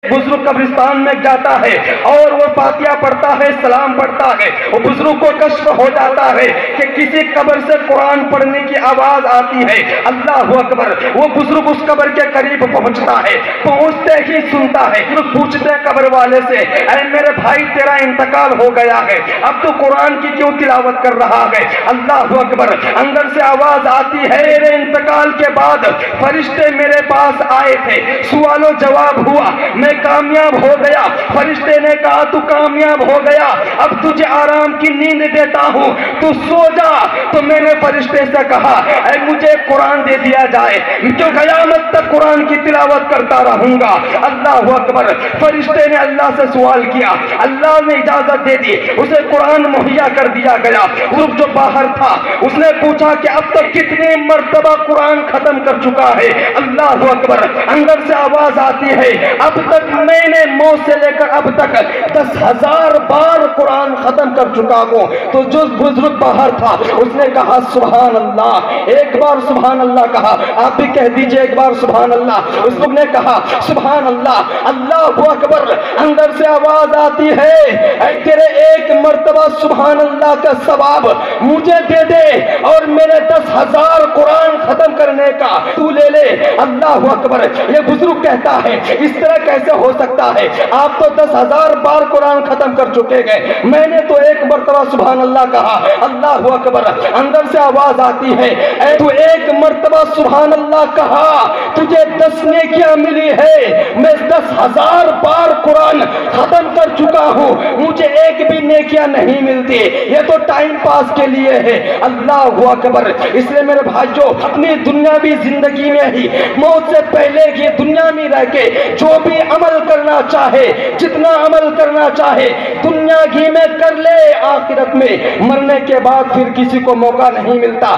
बुजुर्ग कब्रिस्तान में जाता है और वो फातिहा पढ़ता है, सलाम पढ़ता है, वो बुजुर्ग को कष्ट हो जाता है कि किसी कब्र से कुरान पढ़ने की आवाज आती है। अल्लाह अकबर। वो बुजुर्ग उस कब्र के करीब पहुंचता है, पहुंचते ही सुनता है, पूछते हैं कब्र वाले से, अरे मेरे भाई तेरा इंतकाल हो गया है, अब तो कुरान की क्यों तिलावत कर रहा है? अल्लाह अकबर। अंदर से आवाज आती है, मेरे इंतकाल के बाद फरिश्ते मेरे पास आए थे, सवालो जवाब हुआ, मैं कामयाब हो गया। फरिश्ते ने कहा तू कामयाब हो गया, अब तुझे आराम की नींद देता हूं, तू सो जा। तो मैंने फरिश्ते से कहा ऐ मुझे कुरान दे दिया जाए, जो क़यामत तक कुरान की तिलावत करता रहूंगा। अल्लाह अकबर। फरिश्ते ने अल्लाह से सवाल किया, अल्लाह ने इजाजत दे दी, उसे कुरान मुहैया कर दिया गया। ग्रुप जो बाहर था उसने पूछा कि अब तक कितने मर्तबा कुरान खत्म कर चुका है? अल्लाह अकबर। अंदर से आवाज आती है, अब तक मैंने मौत से लेकर अब तक 10,000 बार कुरान खत्म कर चुका हूं। तो जो बुजुर्ग बाहर था उसने कहा सुभान अल्लाह, एक बार सुभान अल्लाह कहा। आप भी कह दीजिए एक बार सुभान अल्लाह। उस लोग ने कहा सुभान अल्लाह, अल्लाह अकबर। अंदर से आवाज आती है, तेरे एक मर्तबा सुभान अल्लाह का सवाब मुझे दे दे और मेरे 10,000 कुरान खत्म करने का तू ले ले। अल्लाह अकबर। ये बुजुर्ग कहता है इस तरह कैसे हो सकता है? आप तो 10,000 बार कुरान खत्म कर चुके गए, मैंने तो एक मर्तबा सुभान अल्लाह कहा। अल्लाह अकबर। अंदर से आवाज आती है, ऐ तू एक मर्तबा सुभान अल्लाह कहा, तुझे 10 नेकियां मिली है, मैं 10,000 बार कुरान खत्म कर चुका हूं, मुझे एक भी नेकियां नहीं मिलती, ये तो टाइम पास के लिए है। अल्लाह अकबर। इसलिए मेरे भाइयों, अपनी दुनियावी जिंदगी में ही मौत से पहले की दुनिया में रह के जो भी अमल करना चाहे, जितना अमल करना चाहे दुनिया की में कर ले, आखिरत में मरने के बाद फिर किसी को मौका नहीं मिलता।